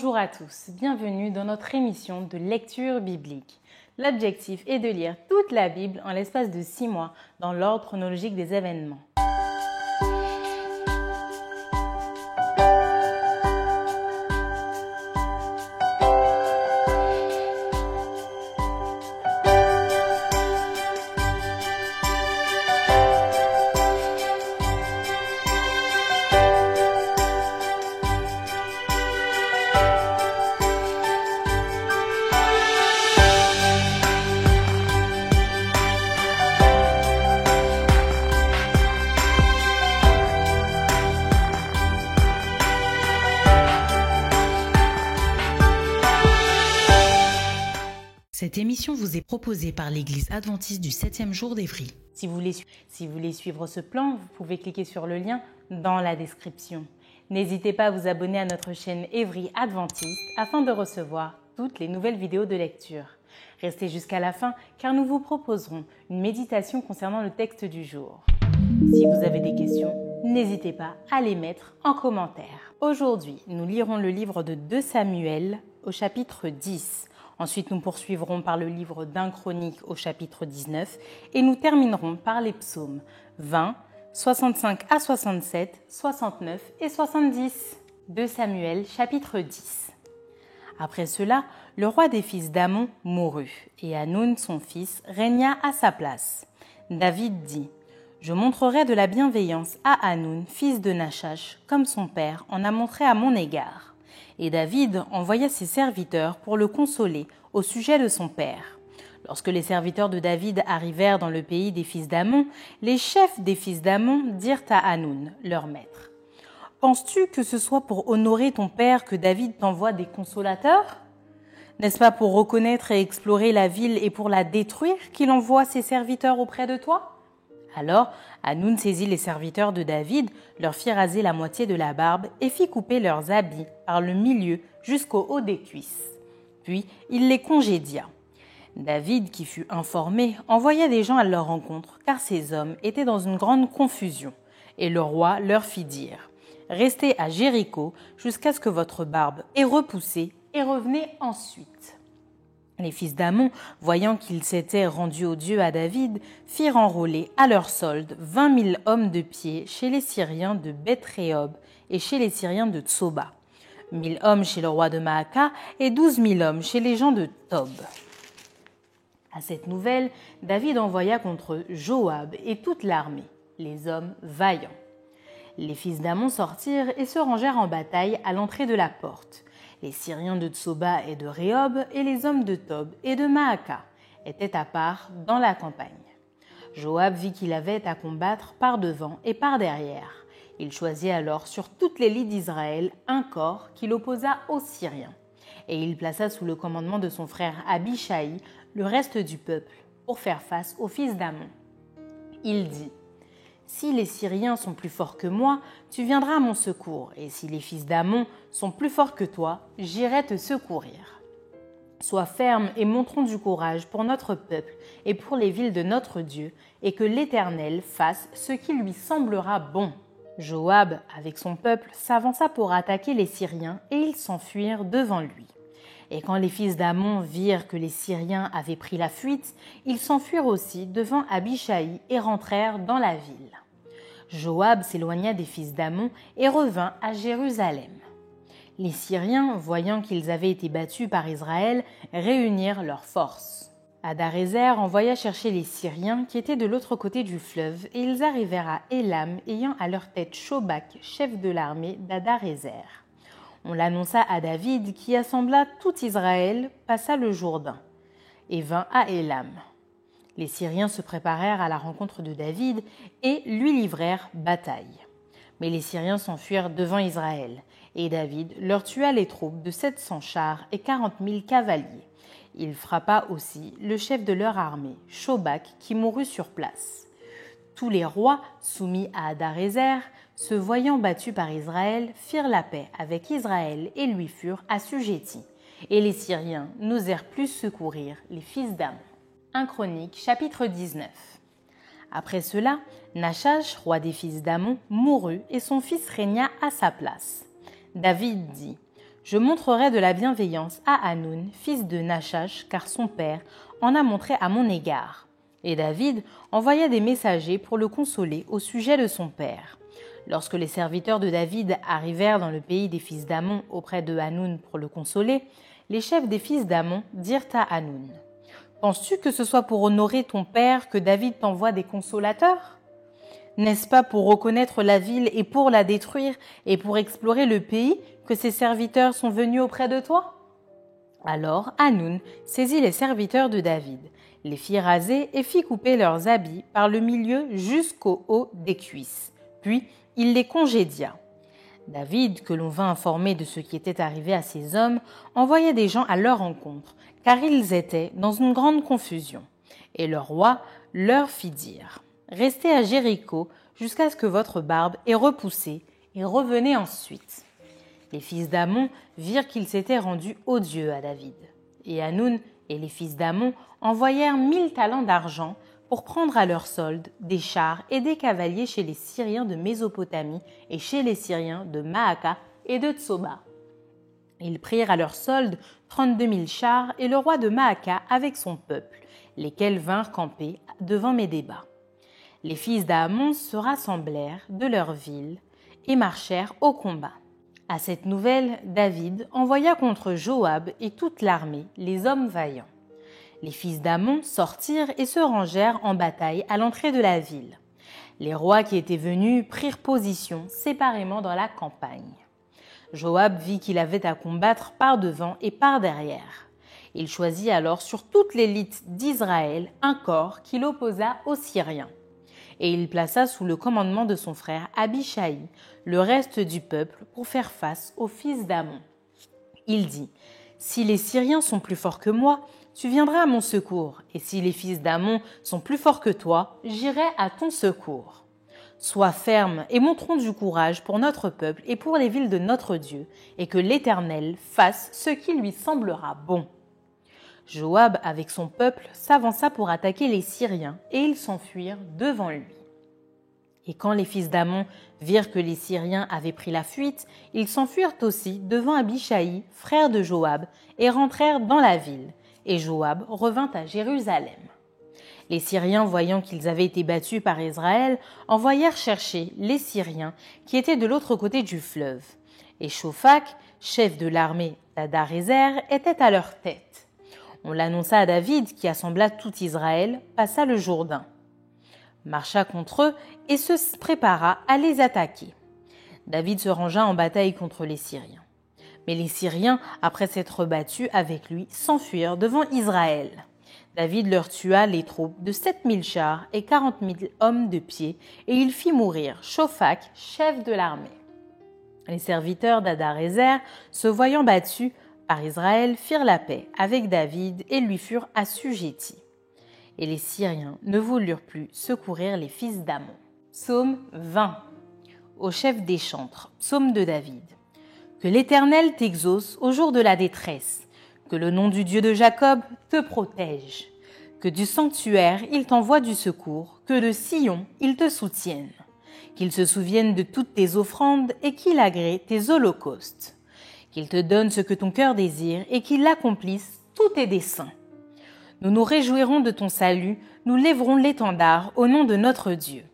Bonjour à tous, bienvenue dans notre émission de lecture biblique. L'objectif est de lire toute la Bible en l'espace de 6 mois dans l'ordre chronologique des événements. Cette émission vous est proposée par l'Église adventiste du 7e jour d'Évry. Si vous voulez suivre ce plan, vous pouvez cliquer sur le lien dans la description. N'hésitez pas à vous abonner à notre chaîne Évry Adventiste afin de recevoir toutes les nouvelles vidéos de lecture. Restez jusqu'à la fin car nous vous proposerons une méditation concernant le texte du jour. Si vous avez des questions, n'hésitez pas à les mettre en commentaire. Aujourd'hui, nous lirons le livre de 2 Samuel au chapitre 10. Ensuite, nous poursuivrons par le livre d'1 Chronique au chapitre 19 et nous terminerons par les psaumes 20, 65 à 67, 69 et 70. 2 Samuel chapitre 10. Après cela, le roi des fils d'Amon mourut et Hanoun, son fils, régna à sa place. David dit : Je montrerai de la bienveillance à Hanoun, fils de Nachash, comme son père en a montré à mon égard. Et David envoya ses serviteurs pour le consoler au sujet de son père. Lorsque les serviteurs de David arrivèrent dans le pays des fils d'Amon, les chefs des fils d'Amon dirent à Hanoun, leur maître : Penses-tu que ce soit pour honorer ton père que David t'envoie des consolateurs ? N'est-ce pas pour reconnaître et explorer la ville et pour la détruire qu'il envoie ses serviteurs auprès de toi ? Alors Hanoun saisit les serviteurs de David, leur fit raser la moitié de la barbe et fit couper leurs habits par le milieu jusqu'au haut des cuisses. Puis il les congédia. David, qui fut informé, envoya des gens à leur rencontre, car ces hommes étaient dans une grande confusion. Et le roi leur fit dire : Restez à Jéricho jusqu'à ce que votre barbe ait repoussé et revenez ensuite. Les fils d'Amon, voyant qu'ils s'étaient rendus odieux à David, firent enrôler à leur solde 20 000 hommes de pied chez les Syriens de Beth-Rehob et chez les Syriens de Tsoba, 1 000 hommes chez le roi de Maaka et 12 000 hommes chez les gens de Tob. À cette nouvelle, David envoya contre Joab et toute l'armée, les hommes vaillants. Les fils d'Amon sortirent et se rangèrent en bataille à l'entrée de la porte. Les Syriens de Tsoba et de Rehob et les hommes de Tob et de Maaka étaient à part dans la campagne. Joab vit qu'il avait à combattre par devant et par derrière. Il choisit alors sur toutes les lits d'Israël un corps qu'il opposa aux Syriens. Et il plaça sous le commandement de son frère Abishai le reste du peuple pour faire face aux fils d'Amon. Il dit : Si les Syriens sont plus forts que moi, tu viendras à mon secours, et si les fils d'Amon sont plus forts que toi, j'irai te secourir. Sois ferme et montrons du courage pour notre peuple et pour les villes de notre Dieu, et que l'Éternel fasse ce qui lui semblera bon. Joab, avec son peuple, s'avança pour attaquer les Syriens, et ils s'enfuirent devant lui. Et quand les fils d'Amon virent que les Syriens avaient pris la fuite, ils s'enfuirent aussi devant Abishai et rentrèrent dans la ville. Joab s'éloigna des fils d'Amon et revint à Jérusalem. Les Syriens, voyant qu'ils avaient été battus par Israël, réunirent leurs forces. Hadarézer envoya chercher les Syriens qui étaient de l'autre côté du fleuve et ils arrivèrent à Élam ayant à leur tête Shobak, chef de l'armée d'Hadarézer. On l'annonça à David qui assembla tout Israël, passa le Jourdain et vint à Élam. Les Syriens se préparèrent à la rencontre de David et lui livrèrent bataille. Mais les Syriens s'enfuirent devant Israël, et David leur tua les troupes de 700 chars et 40 000 cavaliers. Il frappa aussi le chef de leur armée, Shobak, qui mourut sur place. Tous les rois soumis à Hadarézer, se voyant battus par Israël, firent la paix avec Israël et lui furent assujettis. Et les Syriens n'osèrent plus secourir les fils d'Amon. 1 Chronique, chapitre 19. Après cela, Nachash, roi des fils d'Amon, mourut et son fils régna à sa place. David dit : Je montrerai de la bienveillance à Hanoun, fils de Nachash, car son père en a montré à mon égard. » Et David envoya des messagers pour le consoler au sujet de son père. Lorsque les serviteurs de David arrivèrent dans le pays des fils d'Ammon auprès de Hanoun pour le consoler, les chefs des fils d'Ammon dirent à Hanoun : « Penses-tu que ce soit pour honorer ton père que David t'envoie des consolateurs ? N'est-ce pas pour reconnaître la ville et pour la détruire et pour explorer le pays que ces serviteurs sont venus auprès de toi ?» Alors Hanoun saisit les serviteurs de David, les fit raser et fit couper leurs habits par le milieu jusqu'au haut des cuisses. Puis il les congédia. David, que l'on vint informer de ce qui était arrivé à ces hommes, envoya des gens à leur rencontre, car ils étaient dans une grande confusion. Et le roi leur fit dire : « Restez à Jéricho jusqu'à ce que votre barbe ait repoussé, et revenez ensuite. » Les fils d'Ammon virent qu'ils s'étaient rendus odieux à David. Et Hanoun et les fils d'Ammon envoyèrent 1000 talents d'argent pour prendre à leur solde des chars et des cavaliers chez les Syriens de Mésopotamie et chez les Syriens de Maaka et de Tsoba. Ils prirent à leur solde 32 000 chars et le roi de Maaka avec son peuple, lesquels vinrent camper devant Médéba. Les fils d'Ammon se rassemblèrent de leur ville et marchèrent au combat. À cette nouvelle, David envoya contre Joab et toute l'armée les hommes vaillants. Les fils d'Ammon sortirent et se rangèrent en bataille à l'entrée de la ville. Les rois qui étaient venus prirent position séparément dans la campagne. Joab vit qu'il avait à combattre par devant et par derrière. Il choisit alors sur toute l'élite d'Israël un corps qu'il opposa aux Syriens. Et il plaça sous le commandement de son frère Abishai le reste du peuple pour faire face aux fils d'Ammon. Il dit : « Si les Syriens sont plus forts que moi, tu viendras à mon secours, et si les fils d'Ammon sont plus forts que toi, j'irai à ton secours. Sois ferme et montrons du courage pour notre peuple et pour les villes de notre Dieu, et que l'Éternel fasse ce qui lui semblera bon. » Joab, avec son peuple, s'avança pour attaquer les Syriens, et ils s'enfuirent devant lui. Et quand les fils d'Ammon virent que les Syriens avaient pris la fuite, ils s'enfuirent aussi devant Abishai, frère de Joab, et rentrèrent dans la ville. Et Joab revint à Jérusalem. Les Syriens, voyant qu'ils avaient été battus par Israël, envoyèrent chercher les Syriens qui étaient de l'autre côté du fleuve. Et Shophak, chef de l'armée d'Hadarézer, était à leur tête. On l'annonça à David, qui assembla tout Israël, passa le Jourdain, marcha contre eux et se prépara à les attaquer. David se rangea en bataille contre les Syriens. Mais les Syriens, après s'être battus avec lui, s'enfuirent devant Israël. David leur tua les troupes de 7000 chars et 40 000 hommes de pied, et il fit mourir Shophak, chef de l'armée. Les serviteurs d'Hadarézer, se voyant battus par Israël, firent la paix avec David et lui furent assujettis. Et les Syriens ne voulurent plus secourir les fils d'Ammon. Psaume 20. Au chef des chantres, psaume de David. Que l'Éternel t'exauce au jour de la détresse, que le nom du Dieu de Jacob te protège, que du sanctuaire il t'envoie du secours, que de Sion il te soutienne, qu'il se souvienne de toutes tes offrandes et qu'il agrée tes holocaustes, qu'il te donne ce que ton cœur désire et qu'il accomplisse tous tes desseins. Nous nous réjouirons de ton salut, nous lèverons l'étendard au nom de notre Dieu.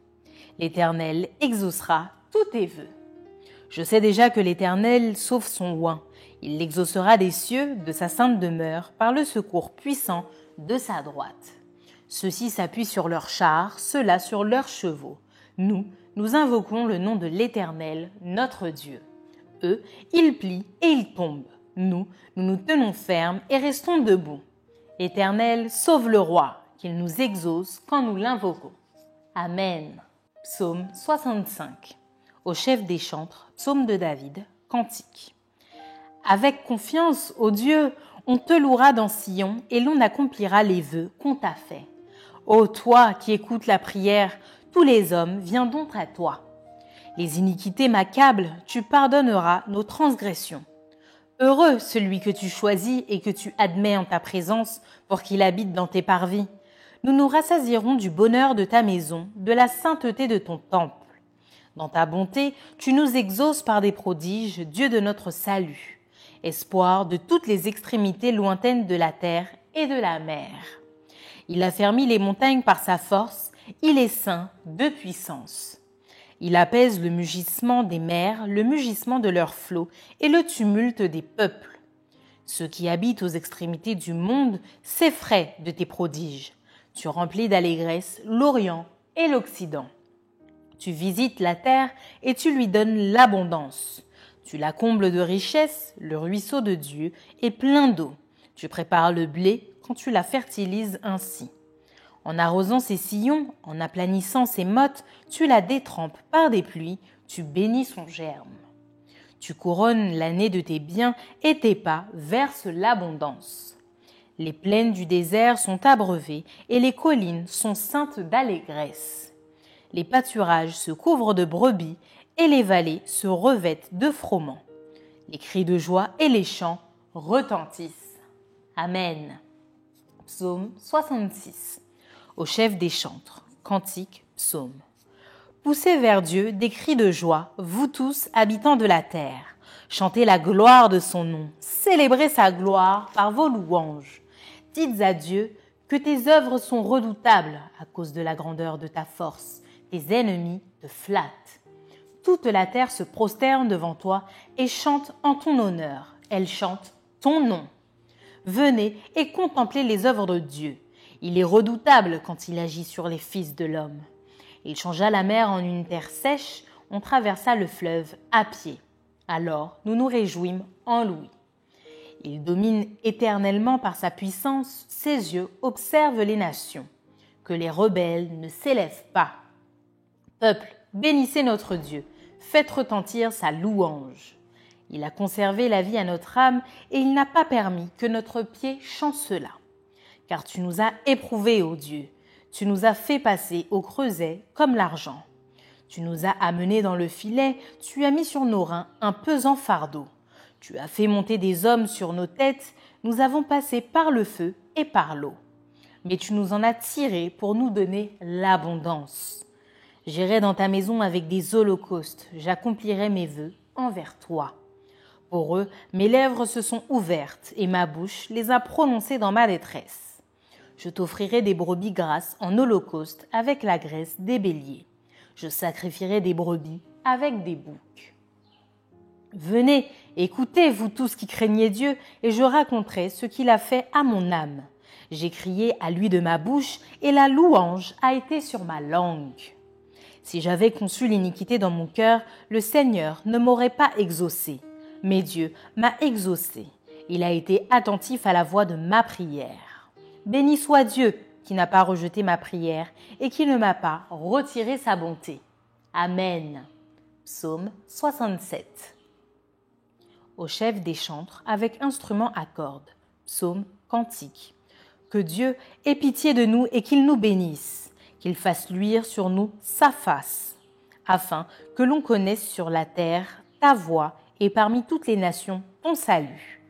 L'Éternel exaucera tous tes vœux. Je sais déjà que l'Éternel sauve son oint. Il l'exaucera des cieux, de sa sainte demeure, par le secours puissant de sa droite. Ceux-ci s'appuient sur leurs chars, ceux-là sur leurs chevaux. Nous invoquons le nom de l'Éternel, notre Dieu. Eux, ils plient et ils tombent. Nous nous tenons fermes et restons debout. Éternel, sauve le roi, qu'il nous exauce quand nous l'invoquons. Amen. Psaume 65. Au chef des chantres, psaume de David, cantique. Avec confiance, ô Dieu, on te louera dans Sion et l'on accomplira les vœux qu'on t'a faits. Ô toi qui écoutes la prière, tous les hommes viendront à toi. Les iniquités m'accablent, tu pardonneras nos transgressions. Heureux celui que tu choisis et que tu admets en ta présence pour qu'il habite dans tes parvis. Nous nous rassasierons du bonheur de ta maison, de la sainteté de ton temple. Dans ta bonté, tu nous exauces par des prodiges, Dieu de notre salut. espoir de toutes les extrémités lointaines de la terre et de la mer. Il a fermi les montagnes par sa force, il est saint de puissance. Il apaise le mugissement des mers, le mugissement de leurs flots et le tumulte des peuples. Ceux qui habitent aux extrémités du monde s'effraient de tes prodiges. Tu remplis d'allégresse l'Orient et l'Occident. Tu visites la terre et tu lui donnes l'abondance. Tu la combles de richesses, le ruisseau de Dieu est plein d'eau. Tu prépares le blé quand tu la fertilises ainsi. En arrosant ses sillons, en aplanissant ses mottes, tu la détrempes par des pluies, tu bénis son germe. Tu couronnes l'année de tes biens et tes pas versent l'abondance. Les plaines du désert sont abreuvées et les collines sont ceintes d'allégresse. Les pâturages se couvrent de brebis et les vallées se revêtent de froment. Les cris de joie et les chants retentissent. Amen. Psaume 66. Au chef des chantres, cantique, psaume. Poussez vers Dieu des cris de joie, vous tous, habitants de la terre. Chantez la gloire de son nom, célébrez sa gloire par vos louanges. Dites à Dieu que tes œuvres sont redoutables à cause de la grandeur de ta force. Tes ennemis te flattent. Toute la terre se prosterne devant toi et chante en ton honneur. Elle chante ton nom. Venez et contemplez les œuvres de Dieu. Il est redoutable quand il agit sur les fils de l'homme. Il changea la mer en une terre sèche, on traversa le fleuve à pied. Alors nous nous réjouîmes en lui. Il domine éternellement par sa puissance, ses yeux observent les nations. Que les rebelles ne s'élèvent pas. Peuple, bénissez notre Dieu, faites retentir sa louange. Il a conservé la vie à notre âme et il n'a pas permis que notre pied chancelât. Car tu nous as éprouvés, ô Dieu, tu nous as fait passer au creuset comme l'argent. Tu nous as amenés dans le filet, tu as mis sur nos reins un pesant fardeau. Tu as fait monter des hommes sur nos têtes, nous avons passé par le feu et par l'eau. Mais tu nous en as tirés pour nous donner l'abondance. J'irai dans ta maison avec des holocaustes, j'accomplirai mes vœux envers toi. Pour eux, mes lèvres se sont ouvertes et ma bouche les a prononcées dans ma détresse. Je t'offrirai des brebis grasses en holocauste avec la graisse des béliers. Je sacrifierai des brebis avec des boucs. Venez, écoutez, vous tous qui craignez Dieu, et je raconterai ce qu'il a fait à mon âme. J'ai crié à lui de ma bouche, et la louange a été sur ma langue. Si j'avais conçu l'iniquité dans mon cœur, le Seigneur ne m'aurait pas exaucé. Mais Dieu m'a exaucé. Il a été attentif à la voix de ma prière. Béni soit Dieu qui n'a pas rejeté ma prière et qui ne m'a pas retiré sa bonté. Amen. Psaume 67. Au chef des chantres avec instrument à cordes. Psaume cantique. Que Dieu ait pitié de nous et qu'il nous bénisse, qu'il fasse luire sur nous sa face, afin que l'on connaisse sur la terre ta voix et parmi toutes les nations ton salut.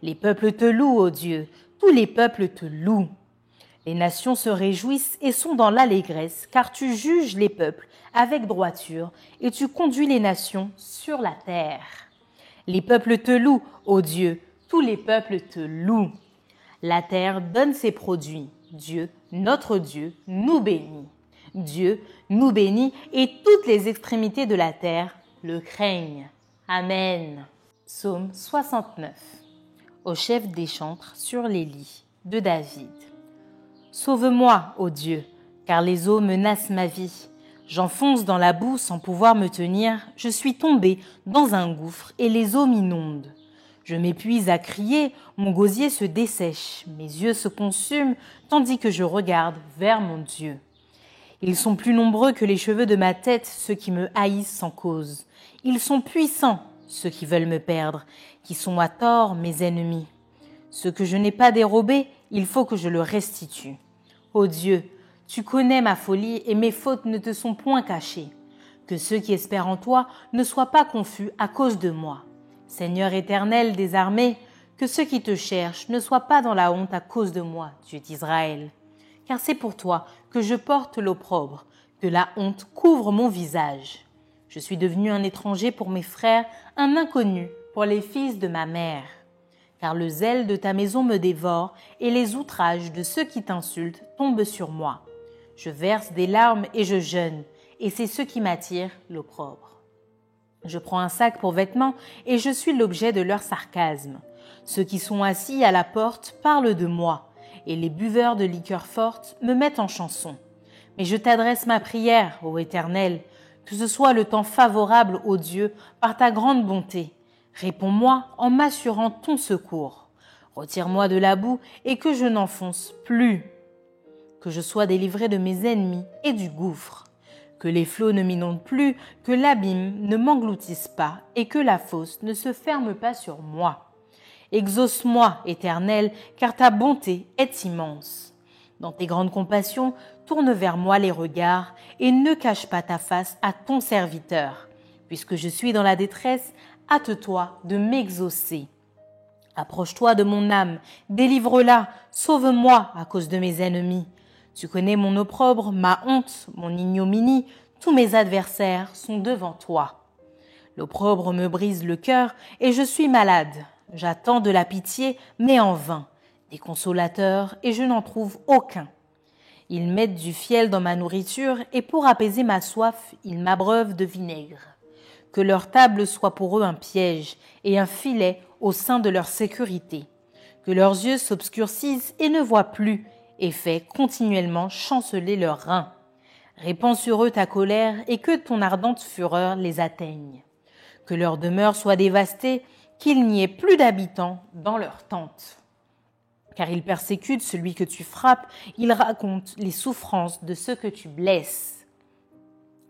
Les peuples te louent, ô Dieu, tous les peuples te louent. Les nations se réjouissent et sont dans l'allégresse, car tu juges les peuples avec droiture et tu conduis les nations sur la terre. Les peuples te louent, ô Dieu, tous les peuples te louent. La terre donne ses produits. Dieu, notre Dieu, nous bénit. Dieu nous bénit et toutes les extrémités de la terre le craignent. Amen. Psaume 69. Au chef des chantres sur les lits de David. Sauve-moi, ô Dieu, car les eaux menacent ma vie. J'enfonce dans la boue sans pouvoir me tenir, je suis tombé dans un gouffre et les eaux m'inondent. Je m'épuise à crier, mon gosier se dessèche, mes yeux se consument tandis que je regarde vers mon Dieu. Ils sont plus nombreux que les cheveux de ma tête, ceux qui me haïssent sans cause. Ils sont puissants, ceux qui veulent me perdre, qui sont à tort mes ennemis. Ce que je n'ai pas dérobé, il faut que je le restitue. Ô Dieu, tu connais ma folie et mes fautes ne te sont point cachées. Que ceux qui espèrent en toi ne soient pas confus à cause de moi. Seigneur éternel des armées, que ceux qui te cherchent ne soient pas dans la honte à cause de moi, Dieu d'Israël. Car c'est pour toi que je porte l'opprobre, que la honte couvre mon visage. Je suis devenu un étranger pour mes frères, un inconnu pour les fils de ma mère. car le zèle de ta maison me dévore et les outrages de ceux qui t'insultent tombent sur moi. Je verse des larmes et je jeûne, et c'est ce qui m'attire l'opprobre. Je prends un sac pour vêtements et je suis l'objet de leur sarcasme. Ceux qui sont assis à la porte parlent de moi, et les buveurs de liqueurs fortes me mettent en chanson. Mais je t'adresse ma prière, ô Éternel, que ce soit le temps favorable, ô Dieu, par ta grande bonté. Réponds-moi en m'assurant ton secours. Retire-moi de la boue et que je n'enfonce plus. Que je sois délivré de mes ennemis et du gouffre. Que les flots ne m'inondent plus, que l'abîme ne m'engloutisse pas et que la fosse ne se ferme pas sur moi. Exauce-moi, Éternel, car ta bonté est immense. Dans tes grandes compassions, tourne vers moi les regards et ne cache pas ta face à ton serviteur. Puisque je suis dans la détresse, hâte-toi de m'exaucer. Approche-toi de mon âme, délivre-la, sauve-moi à cause de mes ennemis. Tu connais mon opprobre, ma honte, mon ignominie, tous mes adversaires sont devant toi. L'opprobre me brise le cœur et je suis malade. J'attends de la pitié, mais en vain, des consolateurs et je n'en trouve aucun. Ils mettent du fiel dans ma nourriture et pour apaiser ma soif, ils m'abreuvent de vinaigre. Que leur table soit pour eux un piège et un filet au sein de leur sécurité. Que leurs yeux s'obscurcissent et ne voient plus et fait continuellement chanceler leurs reins. Répands sur eux ta colère et que ton ardente fureur les atteigne. Que leur demeure soit dévastée, qu'il n'y ait plus d'habitants dans leurs tentes. Car ils persécutent celui que tu frappes, ils racontent les souffrances de ceux que tu blesses.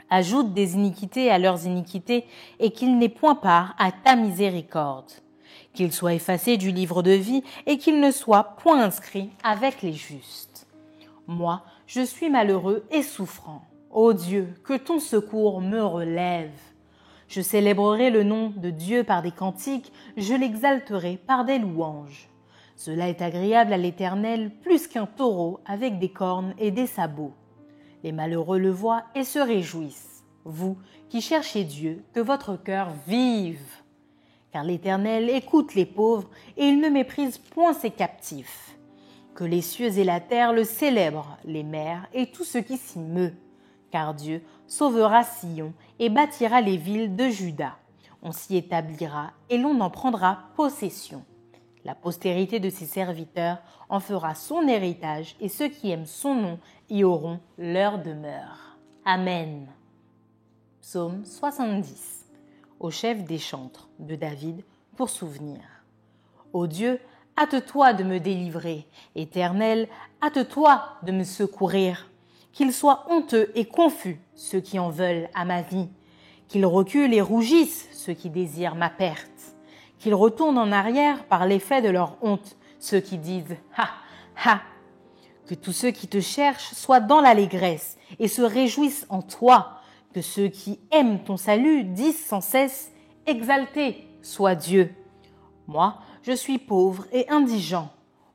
Ajoute des iniquités à leurs iniquités et qu'ils n'aient point part à ta miséricorde. Qu'ils soient effacés du livre de vie et qu'ils ne soient point inscrits avec les justes. Moi, je suis malheureux et souffrant. Ô Dieu, que ton secours me relève. Je célébrerai le nom de Dieu par des cantiques, je l'exalterai par des louanges. Cela est agréable à l'Éternel plus qu'un taureau avec des cornes et des sabots. Les malheureux le voient et se réjouissent. Vous qui cherchez Dieu, que votre cœur vive. Car l'Éternel écoute les pauvres et il ne méprise point ses captifs. Que les cieux et la terre le célèbrent, les mers et tout ce qui s'y meut. Car Dieu sauvera Sion et bâtira les villes de Juda. On s'y établira et l'on en prendra possession. La postérité de ses serviteurs en fera son héritage et ceux qui aiment son nom y auront leur demeure. Amen. Psaume 70. Au chef des chantres de David pour souvenir. Ô Dieu, hâte-toi de me délivrer. Éternel, hâte-toi de me secourir. Qu'ils soient honteux et confus ceux qui en veulent à ma vie. Qu'ils reculent et rougissent ceux qui désirent ma perte. Qu'ils retournent en arrière par l'effet de leur honte, ceux qui disent « Ha, ha !» Que tous ceux qui te cherchent soient dans l'allégresse et se réjouissent en toi. Que ceux qui aiment ton salut disent sans cesse « Exalté soit Dieu !» Moi, je suis pauvre et indigent.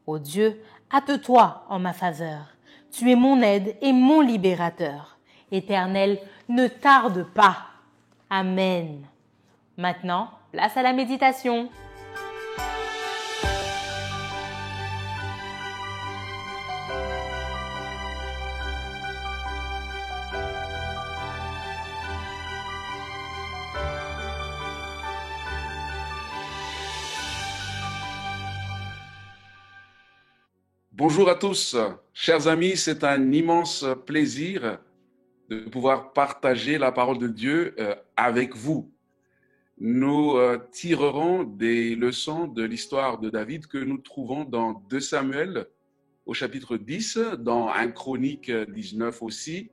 Ô Dieu, hâte-toi en ma faveur. Tu es mon aide et mon libérateur. Éternel, ne tarde pas. Amen. Maintenant, place à la méditation. Bonjour à tous, chers amis, c'est un immense plaisir de pouvoir partager la parole de Dieu avec vous. Nous tirerons des leçons de l'histoire de David que nous trouvons dans 2 Samuel au chapitre 10, dans 1 Chronique 19 aussi,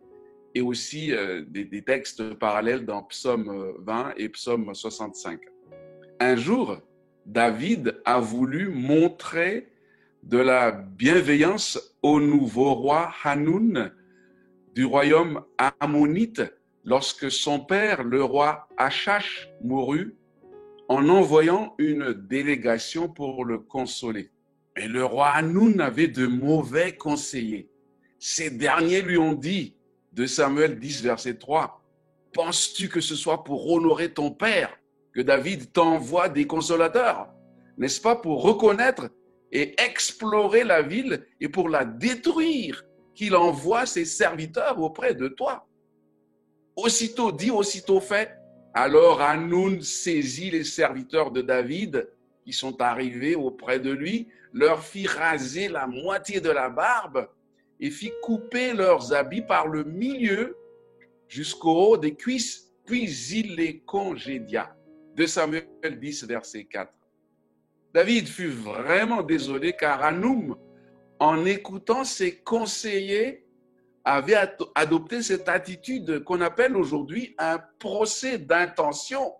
et aussi des textes parallèles dans Psaume 20 et Psaume 65. Un jour, David a voulu montrer de la bienveillance au nouveau roi Hanoun du royaume ammonite lorsque son père, le roi Achash, mourut, en envoyant une délégation pour le consoler. Mais le roi Hanoun avait de mauvais conseillers. Ces derniers lui ont dit, 2 Samuel 10, verset 3, « Penses-tu que ce soit pour honorer ton père que David t'envoie des consolateurs ? n'est-ce pas, pour reconnaître et explorer la ville et pour la détruire, qu'il envoie ses serviteurs auprès de toi. Aussitôt dit, aussitôt fait. Alors Hanoun saisit les serviteurs de David qui sont arrivés auprès de lui, leur fit raser la moitié de la barbe et fit couper leurs habits par le milieu jusqu'au haut des cuisses, puis il les congédia. 2 Samuel 10, verset 4. David fut vraiment désolé car Hanoum, en écoutant ses conseillers, avait adopté cette attitude qu'on appelle aujourd'hui un procès d'intention.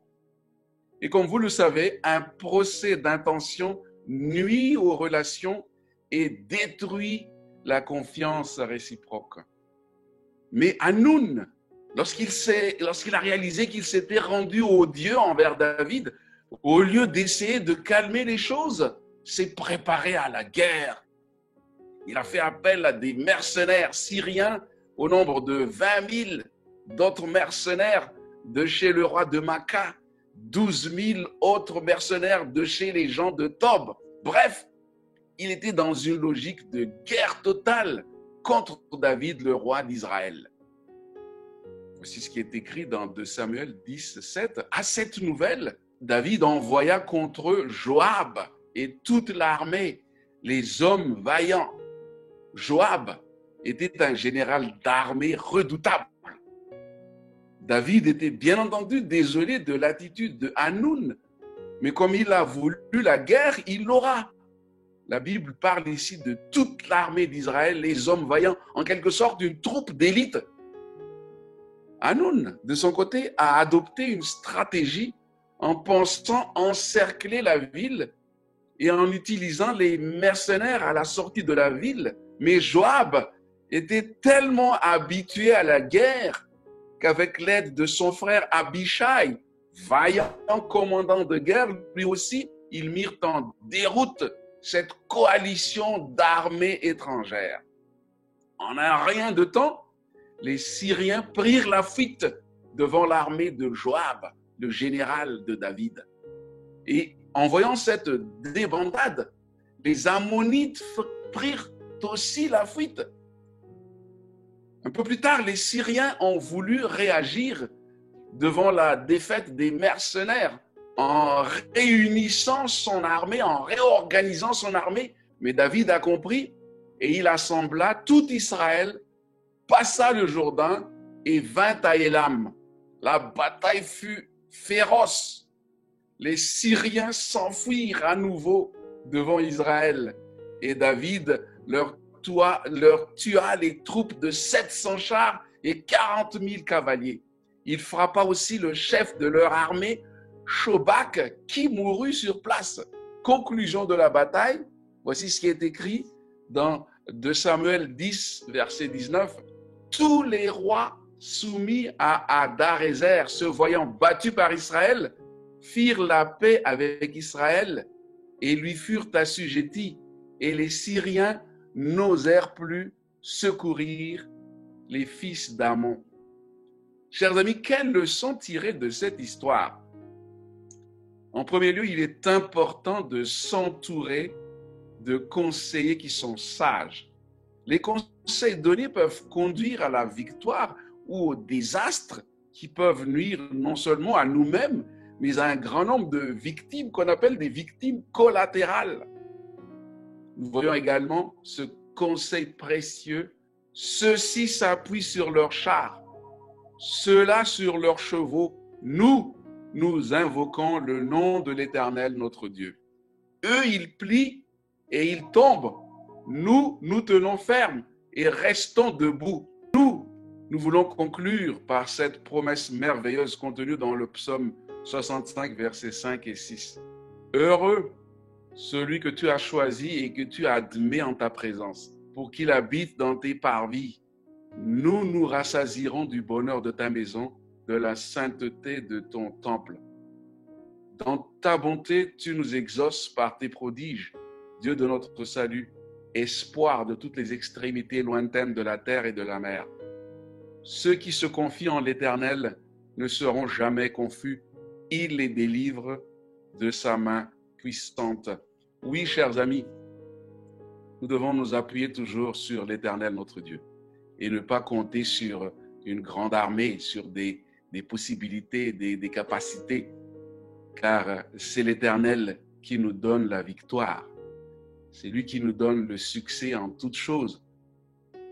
Et comme vous le savez, un procès d'intention nuit aux relations et détruit la confiance réciproque. Mais Hanoun, lorsqu'il a réalisé qu'il s'était rendu odieux envers David, au lieu d'essayer de calmer les choses, s'est préparé à la guerre. Il a fait appel à des mercenaires syriens au nombre de 20 000, d'autres mercenaires de chez le roi de Maca, 12 000 autres mercenaires de chez les gens de Tob. Bref, il était dans une logique de guerre totale contre David, le roi d'Israël. Voici ce qui est écrit dans 2 Samuel 10, 7. À cette nouvelle, David envoya contre eux Joab et toute l'armée, les hommes vaillants. Joab était un général d'armée redoutable. David était bien entendu désolé de l'attitude de Hanoun, mais comme il a voulu la guerre, il l'aura. La Bible parle ici de toute l'armée d'Israël, les hommes vaillants, en quelque sorte une troupe d'élite. Hanoun, de son côté, a adopté une stratégie en pensant encercler la ville et en utilisant les mercenaires à la sortie de la ville. Mais Joab était tellement habitué à la guerre qu'avec l'aide de son frère Abishai, vaillant commandant de guerre, lui aussi, ils mirent en déroute cette coalition d'armées étrangères. En un rien de temps, les Syriens prirent la fuite devant l'armée de Joab, le général de David. Et en voyant cette débandade, les Ammonites prirent aussi la fuite. Un peu plus tard, les Syriens ont voulu réagir devant la défaite des mercenaires en réunissant son armée, en réorganisant son armée. Mais David a compris et il assembla tout Israël, passa le Jourdain et vint à Élam. La bataille fut féroce. Les Syriens s'enfuirent à nouveau devant Israël et David leur tua les troupes de 700 chars et 40 000 cavaliers. Il frappa aussi le chef de leur armée, Shobak, qui mourut sur place. Conclusion de la bataille, voici ce qui est écrit dans 2 Samuel 10, verset 19. Tous les rois soumis à Adarézer, se voyant battus par Israël, firent la paix avec Israël et lui furent assujettis. Et les Syriens n'osèrent plus secourir les fils d'Ammon. Chers amis, quelle leçon tirer de cette histoire? En premier lieu, il est important de s'entourer de conseillers qui sont sages. Les conseils donnés peuvent conduire à la victoire ou au désastre qui peuvent nuire non seulement à nous-mêmes, mais à un grand nombre de victimes qu'on appelle des victimes collatérales. Nous voyons également ce conseil précieux. Ceux-ci s'appuient sur leurs chars, ceux-là sur leurs chevaux. Nous invoquons le nom de l'Éternel, notre Dieu. Eux, ils plient et ils tombent. Nous tenons ferme et restons debout. Nous voulons conclure par cette promesse merveilleuse contenue dans le psaume 65, versets 5 et 6. Heureux celui que tu as choisi et que tu admets en ta présence, pour qu'il habite dans tes parvis. Nous nous rassasierons du bonheur de ta maison, de la sainteté de ton temple. Dans ta bonté, tu nous exauces par tes prodiges, Dieu de notre salut, espoir de toutes les extrémités lointaines de la terre et de la mer. Ceux qui se confient en l'Éternel ne seront jamais confus. Il les délivre de sa main puissante. Oui, chers amis, nous devons nous appuyer toujours sur l'Éternel, notre Dieu, et ne pas compter sur une grande armée, sur des possibilités, des capacités, car c'est l'Éternel qui nous donne la victoire. C'est lui qui nous donne le succès en toutes choses.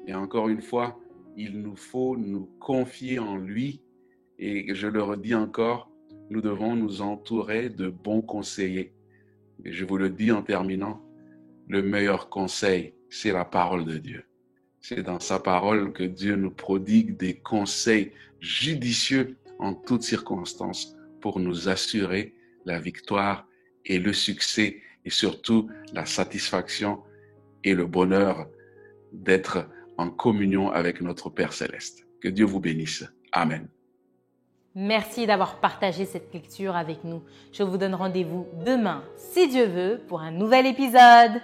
Et encore une fois, il nous faut nous confier en lui. Et je le redis encore, nous devons nous entourer de bons conseillers. Et je vous le dis en terminant, le meilleur conseil, c'est la parole de Dieu. C'est dans sa parole que Dieu nous prodigue des conseils judicieux en toutes circonstances pour nous assurer la victoire et le succès et surtout la satisfaction et le bonheur d'être en communion avec notre Père Céleste. Que Dieu vous bénisse. Amen. Merci d'avoir partagé cette lecture avec nous. Je vous donne rendez-vous demain, si Dieu veut, pour un nouvel épisode.